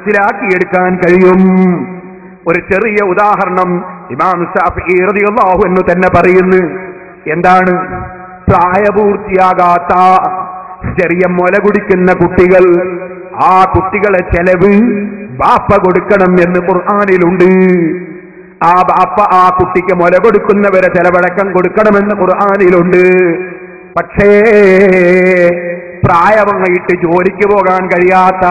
മനസ്സിലാക്കിയെടുക്കാൻ കഴിയും. ഒരു ചെറിയ ഉദാഹരണം ഇമാം ശാഫിഈ റളിയല്ലാഹു അൻഹു തന്നെ പറയുന്നു. എന്താണ്? പ്രായപൂർത്തിയാകാത്ത ചെറിയ മുല കുടിക്കുന്ന കുട്ടികൾ, ആ കുട്ടികളെ ചെലവ് ബാപ്പ കൊടുക്കണം എന്ന് ഖുർആനിലുണ്ട്. ആ ബാപ്പ ആ കുട്ടിക്ക് മുല കൊടുക്കുന്നവരെ ചെലവടക്കം കൊടുക്കണമെന്ന് ഖുർആനിലുണ്ട്. പക്ഷേ പ്രായമായിട്ട് ജോലിക്ക് പോകാൻ കഴിയാത്ത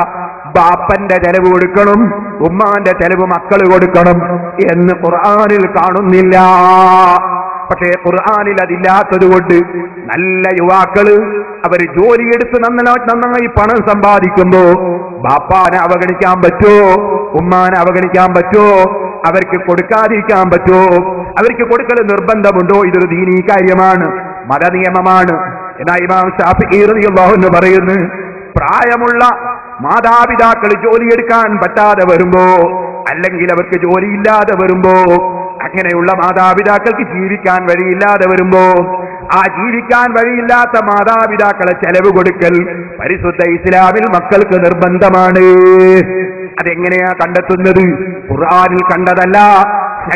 ബാപ്പന്റെ ചെലവ് കൊടുക്കണം, ഉമ്മാന്റെ ചെലവ് മക്കൾ കൊടുക്കണം എന്ന് ഖുർആനിൽ കാണുന്നില്ല. പക്ഷേ ഖുർആനിൽ അതില്ലാത്തത് കൊണ്ട് നല്ല യുവാക്കള് അവർ ജോലിയെടുത്ത് നന്നായി പണം സമ്പാദിക്കുമ്പോ ബാപ്പാനെ അവഗണിക്കാൻ പറ്റുമോ? ഉമ്മാനെ അവഗണിക്കാൻ പറ്റുമോ? അവർക്ക് കൊടുക്കാതിരിക്കാൻ പറ്റുമോ? അവർക്ക് കൊടുക്കൽ നിർബന്ധമുണ്ടോ? ഇതൊരു ദീനീ കാര്യമാണ്, മതനിയമമാണ്. എന്നാൽ ഇമാം ശാഫിഈ റളിയല്ലാഹു അൻഹു പറയുന്നു, പ്രായമുള്ള മാതാപിതാക്കൾ ജോലിയെടുക്കാൻ പറ്റാതെ വരുമ്പോ, അല്ലെങ്കിൽ അവർക്ക് ജോലിയില്ലാതെ വരുമ്പോ, അങ്ങനെയുള്ള മാതാപിതാക്കൾക്ക് ജീവിക്കാൻ വഴിയില്ലാതെ വരുമ്പോ, ആ ജീവിക്കാൻ വഴിയില്ലാത്ത മാതാപിതാക്കളെ ചെലവ് കൊടുക്കൽ പരിശുദ്ധ ഇസ്ലാമിൽ മക്കൾക്ക് നിർബന്ധമാണ്. അതെങ്ങനെയാ കണ്ടെത്തുന്നത്? ഖുർആനിൽ കണ്ടതല്ല,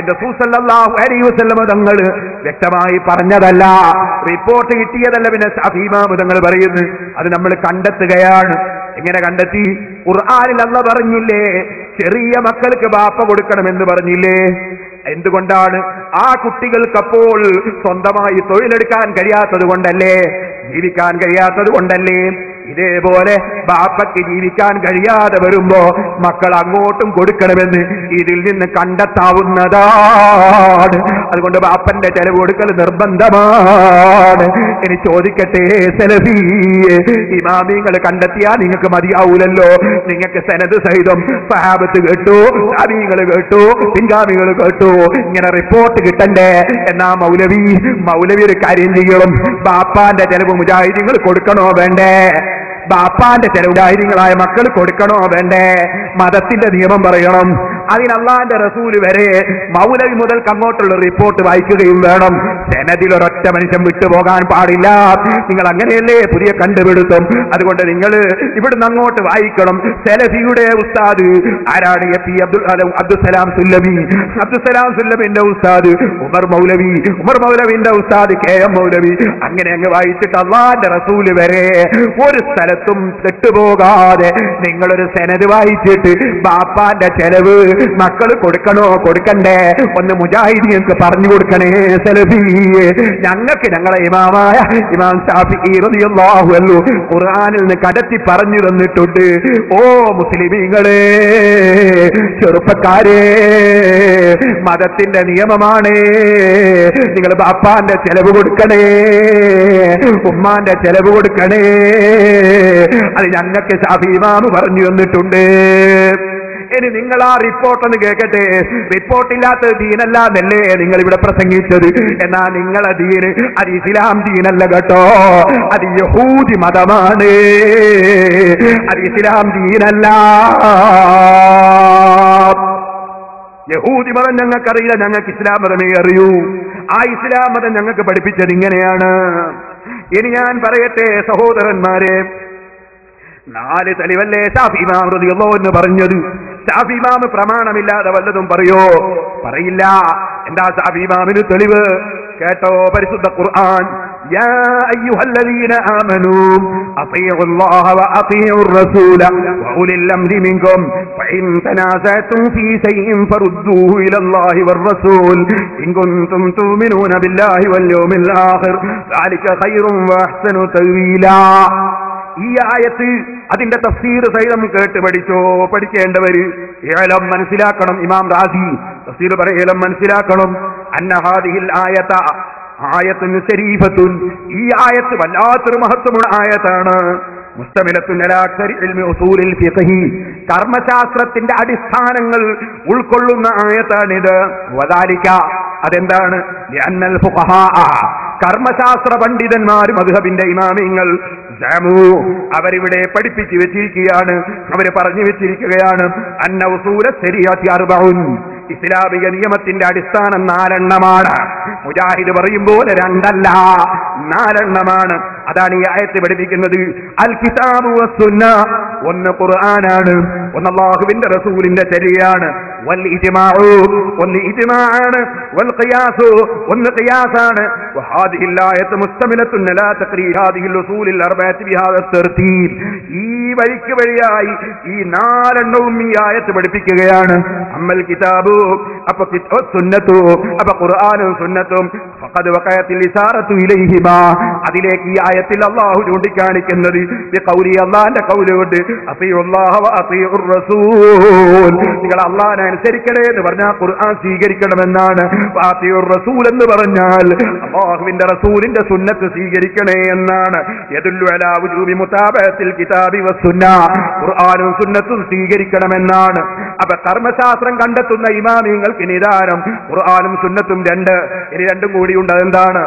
റസൂൽ സല്ലല്ലാഹു അലൈഹി വസല്ലം തങ്ങൾ വ്യക്തമായി പറഞ്ഞതല്ല, റിപ്പോർട്ട് കിട്ടിയതല്ല. പിന്നെ ശാഫിഈ ഇമാം തങ്ങൾ പറയുന്നു അത് നമ്മൾ കണ്ടെത്തുകയാണ്. എങ്ങനെ കണ്ടെത്തി? ഖുർആനിൽ അല്ലാഹു പറഞ്ഞില്ലേ ചെറിയ മക്കൾക്ക് ബാപ്പ കൊടുക്കണമെന്ന് പറഞ്ഞില്ലേ? എന്തുകൊണ്ടാണ്? ആ കുട്ടികൾക്കപ്പോൾ സ്വന്തമായി തൊഴിലെടുക്കാൻ കഴിയാത്തത് കൊണ്ടല്ലേ, ജീവിക്കാൻ കഴിയാത്തത് കൊണ്ടല്ലേ. ഇതേപോലെ ബാപ്പയ്ക്ക് ജീവിക്കാൻ കഴിയാതെ വരുമ്പോ മക്കൾ അങ്ങോട്ടും കൊടുക്കണമെന്ന് ഇതിൽ നിന്ന് കണ്ടെത്താവുന്നതാണ്. അതുകൊണ്ട് ബാപ്പന്റെ ചെലവ് കൊടുക്കൽ നിർബന്ധമാണ്. ഇനി ചോദിക്കട്ടെ, സലഫിയെ ഇമാമിങ്ങൾ കണ്ടെത്തിയാൽ നിങ്ങൾക്ക് മതിയാവൂലല്ലോ. നിങ്ങൾക്ക് സനദ് സഹിതം സഹാബത്ത് കേട്ടു, താബീങ്ങൾ കേട്ടു, പിൻഗാമികൾ കേട്ടു, ഇങ്ങനെ റിപ്പോർട്ട് കിട്ടണ്ടേ? എന്നാ മൗലവി ഒരു കാര്യം ചെയ്യണം, ബാപ്പാന്റെ ചെലവ് മുജാഹിദീങ്ങൾ കൊടുക്കണോ വേണ്ടേ? ബാപ്പാന്റെ ചെലവുകാര്യങ്ങളായ മക്കൾ കൊടുക്കണോ വേണ്ടേ? മതത്തിന്റെ നിയമം പറയണം. അതിന് അല്ലാഹുവിന്റെ റസൂൽ വരെ മൗലവി മുതൽക്ക് അങ്ങോട്ടുള്ള റിപ്പോർട്ട് വായിക്കുകയും വേണം. സനദിൽ ഒരൊറ്റ മനുഷ്യൻ വിട്ടുപോകാൻ പാടില്ല. നിങ്ങൾ അങ്ങനെയല്ലേ പുതിയ കണ്ടുപിടുത്തം. അതുകൊണ്ട് നിങ്ങൾ ഇവിടുന്ന് അങ്ങോട്ട് വായിക്കണം. സലഫിയുടെ ഉസ്താദ് ആരാണ്? അബ്ദുസലാം സുല്ലമി. അബ്ദുസലാം സുല്ലമിന്റെ ഉസ്താദ് ഉമർ മൗലവിന്റെ ഉസ്താദ് KM മൗലവി. അങ്ങനെ അങ്ങ് വായിച്ചിട്ട് അല്ലാഹുവിന്റെ റസൂൽ വരെ ഒരു സ്ഥലത്തും തെറ്റുപോകാതെ നിങ്ങളൊരു സനദ് വായിച്ചിട്ട് ബാപ്പാന്റെ ചെലവ് മക്കൾ കൊടുക്കണോ കൊടുക്കണ്ടേ ഒന്ന് മുജാഹിദീങ്ങൾക്ക് പറഞ്ഞു കൊടുക്കണേ. സലഫിയെ ഞങ്ങൾക്ക് ഞങ്ങളെ ഇമാമായ ഇമാം ശാഫിഈ റളിയല്ലാഹു അൻഹു ഖുർആനിൽ നിന്ന് കടത്തി പറഞ്ഞു തന്നിട്ടുണ്ട്. ഓ മുസ്ലിമീങ്ങളെ, ചെറുപ്പക്കാരെ, മതത്തിന്റെ നിയമമാണ്. നിങ്ങൾ ബാപ്പാന്റെ ചെലവ് കൊടുക്കണേ, ഉമ്മാന്റെ ചെലവ് കൊടുക്കണേ. അത് ഞങ്ങൾക്ക് ശാഫിഈ ഇമാം പറഞ്ഞു തന്നിട്ടുണ്ട്. ഇനി നിങ്ങൾ ആ റിപ്പോർട്ടൊന്ന് കേൾക്കട്ടെ. റിപ്പോർട്ടില്ലാത്ത ദീനല്ലാന്നല്ലേ നിങ്ങൾ ഇവിടെ പ്രസംഗിച്ചത്? എന്നാ നിങ്ങളെ ദീന് അത് ഇസ്ലാം ദീനല്ല കേട്ടോ, അത് യഹൂദി മതമാണ്, അത് ഇസ്ലാം ദീനല്ല. യഹൂദി മതം ഞങ്ങൾക്കറിയില്ല, ഞങ്ങൾക്ക് ഇസ്ലാം മതമേ അറിയൂ. ആ ഇസ്ലാം മതം ഞങ്ങൾക്ക് പഠിപ്പിച്ചത് ഇങ്ങനെയാണ്. ഇനി ഞാൻ പറയട്ടെ സഹോദരന്മാരെ, 4 തെളിവല്ലേ ശാഫിഈ ഇമാം റളിയല്ലാഹു അൻഹു പറഞ്ഞത്? ശാഫിഈ ഇമാം പ്രമാണമില്ലാതെ വല്ലതും പറയോ? പറയില്ല. എന്താ ശാഫിഈ ഇമാമിന് തെളിവ്? കേട്ടോ, പരിശുദ്ധ ഖുർആൻ. യാ അയ്യുഹല്ലദീന ആമനൂ അത്തീഉല്ലാഹ വഅത്തീഉർ റസൂല വഉലിൽ അംരി മിൻകും ഫഇൻ തനാസഅതും ഫീ ശൈഇൻ ഫറുദ്ദൂഹു ഇലല്ലാഹി വർ-റസൂൽ ഇൻ കുൻതും തുഅ്മിനൂന ബില്ലാഹി വൽ യൗമിൽ ആഖിർ ദാലിക ഖൈറുൻ വഅഹ്സനു തഅ്വീലാ. ഈ ആയത്ത് അതിന്റെ തഫ്സീർ സഹിതം കേട്ട് പഠിക്കേണ്ടവര് ഏലം മനസ്സിലാക്കണം. ഇമാം റാസി തഫ്സീർ പറയേലം മനസ്സിലാക്കണം. അന്ന ഹാദിഹിൽ ആയത ആയത്തുൻ ശരീഫത്തുൻ. ഈ ആയത്ത് വല്ലാത്തൊരു മഹത്വമുള്ള ആയത്താണ്. മുസ്തമിലത്തുൻ അലാ അക്സരി ഇൽമി ഉസൂലിൽ ഫിഖ്ഹി. കർമ്മശാസ്ത്രത്തിന്റെ അടിസ്ഥാനങ്ങൾ ഉൾക്കൊള്ളുന്ന ആയത്താണിത്. വദാലിക, അതെന്താണ്? ലിഅന്നൽ ഫുഖഹാ, കർമ്മശാസ്ത്ര പണ്ഡിതന്മാർ, മദ്ഹബിന്റെ ഇമാമിങ്ങൾ, അവരിവിടെ പഠിപ്പിച്ചു വെച്ചിരിക്കുകയാണ്, അവര് പറഞ്ഞു വെച്ചിരിക്കുകയാണ്. അന്ന ഉസൂല ശരീഅത്തി അർബഉൻ, ഇസ്ലാമിക നിയമത്തിന്റെ അടിസ്ഥാനം 4 എണ്ണമാണ്. മുജാഹിദ് പറയും പോലെ 2 അല്ല, 4 എണ്ണമാണ്. അതാണ് ഈ ആയത്ത് പഠിപ്പിക്കുന്നത്. അൽ കിതാബു വസ്സുന്ന, ഒന്ന് ഖുർആനാണ്, ഒന്ന് അല്ലാഹുവിന്റെ റസൂലിന്റെ ശരീഅയാണ്. വൽ ഇജ്മാഉ, ഒന്ന് ഇജ്മാഅാണ്. വൽ ഖിയാസു, ഒന്ന് ഖിയാസാണ്. വഹാദിഹി ആയത്ത് മുസ്തമിലത്തുൻ അലാ തഖ്രീർ ഹാദിഹിൽ ഉസൂലിൽ അർബഅത്തി ബിഹാദ തർതീബ്. ഈ വഴിയായി ഈ നാലെണ്ണവും ഈ ആയത്ത് പഠിപ്പിക്കുകയാണ്. അമ്മൽ കിതാബു, അപ്പൊ സുന്നത്തു, അപ്പൊ ഖുർആനും സുന്നത്തും ഫഖദ് വഖഅത്തിൽ ഇശാറത്തു ഇലൈഹിമാ, അതിലേക്ക് ഈ ആയത്തിൽ അല്ലാഹു ചൂണ്ടിക്കാണിക്കുന്നത് ബിഖൗലി, അല്ലാഹുവിന്റെ ഖൗല് കൊണ്ട് അത്തിയുല്ലാഹ വ അത്തിയുർ റസൂൽ, നിങ്ങൾ അല്ലാഹുവിനെ അനുസരിക്കണേ എന്ന് പറഞ്ഞാൽ ഖുർആൻ സ്വീകരിക്കണമെന്നാണ്. അത്തിയുർ റസൂൽ എന്ന് പറഞ്ഞാൽ അല്ലാഹുവിന്റെ റസൂലിന്റെ സുന്നത്ത് സ്വീകരിക്കണേ എന്നാണ്. യദുല്ലു അലാ വുജൂബി മുതാബഅത്തിൽ കിതാബി വസ്സുന്ന, ഖുർആനും സുന്നത്തും സ്വീകരിക്കണമെന്നാണ്. അപ്പൊ കർമ്മശാസ്ത്രം കണ്ടെത്തുന്ന ഇമാമിങ്ങൾക്ക് നിദാനം ഖുർആനും സുന്നത്തും രണ്ട്, ഇനി രണ്ടും കൂടിയുണ്ട്. അതെന്താണ്?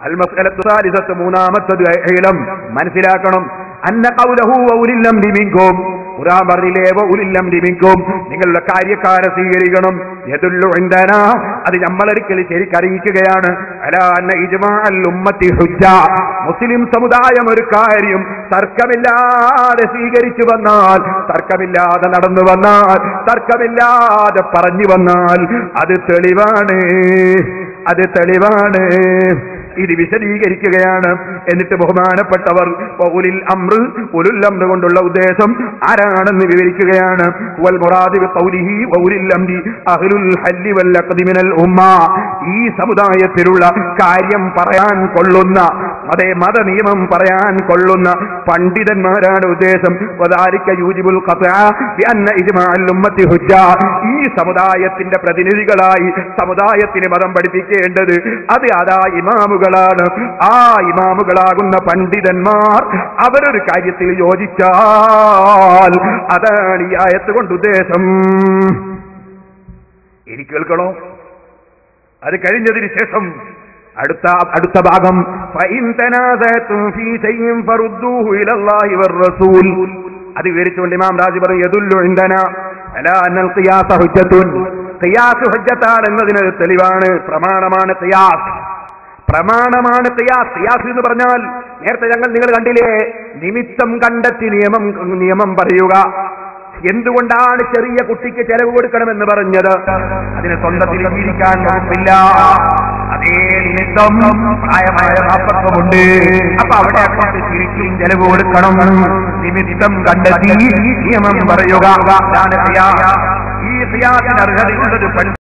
അൽ മസ്അലത്തു സാലിസത്ത്, മൂന്നാമത്തത് ഇൽം, മനസ്സിലാക്കണം. അന്ന ഖൗലഹു വഉലിൽ അംരി മിൻകും, ഖുർആൻ പറഞ്ഞില്ലേ വഉലിൽ അംരി മിൻകും, നിങ്ങളുടെ കാര്യക്കാരെ സ്വീകരിക്കണം. യദുല്ലു ഇൻദനാ, അത് നമ്മളൊരിക്കൽ ശരിക്കറിയിക്കുകയാണ്. അലാ അന്ന ഇജ്മാഅൽ ഉമ്മത്തി ഹുജ്ജ, മുസ്ലിം സമുദായം ഒരു കാര്യം തർക്കമില്ലാതെ സ്വീകരിച്ചു വന്നാൽ, തർക്കമില്ലാതെ നടന്നു വന്നാൽ, തർക്കമില്ലാതെ പറഞ്ഞു വന്നാൽ അത് തെളിവാണ്, അത് തെളിവാണ്. ഇത് വിശദീകരിക്കുകയാണ്. എന്നിട്ട് ബഹുമാനപ്പെട്ടവർ ഉലുൽ അംർ, ഉലുൽ അംർ കൊണ്ടുള്ള ഉദ്ദേശം ആരാണെന്ന് വിവരിക്കുകയാണ്. വൽ മുറാദി ബിഖൗലിഹി വഉലുൽ അംരി അഹ്ലുൽ ഹല്ലി വൽ അഖ്ദി മിനൽ ഉമ്മ, ഈ സമുദായത്തിലുള്ള കാര്യം പറയാൻ കൊള്ളുന്ന, അതേ മത നിയമം പറയാൻ കൊള്ളുന്ന പണ്ഡിതന്മാരാണ് ഉദ്ദേശം. വദാലിക യൂജിബുൽ ഖത്അ ബിഅന്ന ഇജ്മാഅൽ ഉമ്മത്തി ഹുജ്ജ, ഈ സമുദായത്തിന്റെ പ്രതിനിധികളായി സമുദായത്തിന് മതം പഠിപ്പിക്കേണ്ടത് അത് അതാ ഇമാമുകളാണ്. ആ ഇമാമുകളാകുന്ന പണ്ഡിതന്മാർ അവരൊരു കാര്യത്തിൽ യോജിച്ചാൽ അതാണ് ഈ ആയത്ത് കൊണ്ട് ഉദ്ദേശം. ഇനി കേൾക്കണോ? അത് കഴിഞ്ഞതിന് ശേഷം അടുത്ത ഭാഗം ഫഇൻ തനാസഅതും ഫീ ശൈഇൻ ഫറുദ്ദൂഹു ഇലല്ലാഹി വർ-റസൂൽ, അത് വിവരിച്ചുകൊണ്ട് ഇമാം റാസി പറഞ്ഞു യദുല്ലു ഇൻദനാ അലാ അന്നൽ ഖിയാസ ഹുജ്ജത്തുൻ, ഖിയാസ് ഹുജ്ജത്താണ് എന്നതിന് തെളിവാണ്, പ്രമാണമാണ് ഖിയാസ്, പ്രമാണമാണ് ഖിയാസ്. ഖിയാസ് എന്ന് പറഞ്ഞാൽ നേരത്തെ നിങ്ങൾ കണ്ടില്ലേ, നിമിത്തം കണ്ടെത്തി നിയമം പറയുക. എന്തുകൊണ്ടാണ് ചെറിയ കുട്ടിക്ക് ചെലവ് കൊടുക്കണമെന്ന് പറഞ്ഞത്? അതിന് സ്വന്തത്തിൽ ജീവിക്കാൻ വകുപ്പില്ല, അതേ നിമിത്തം പ്രായമായ പാപ്പത്വമുണ്ട്. അപ്പൊ അവിടെ അക്കൗണ്ട് തിരിച്ചും ചെലവ് കൊടുക്കണം. നിമിത്തം കണ്ടെത്തി നിയമം പറയുക, ഈ ഖിയാസിന് അർഹതയുള്ളത്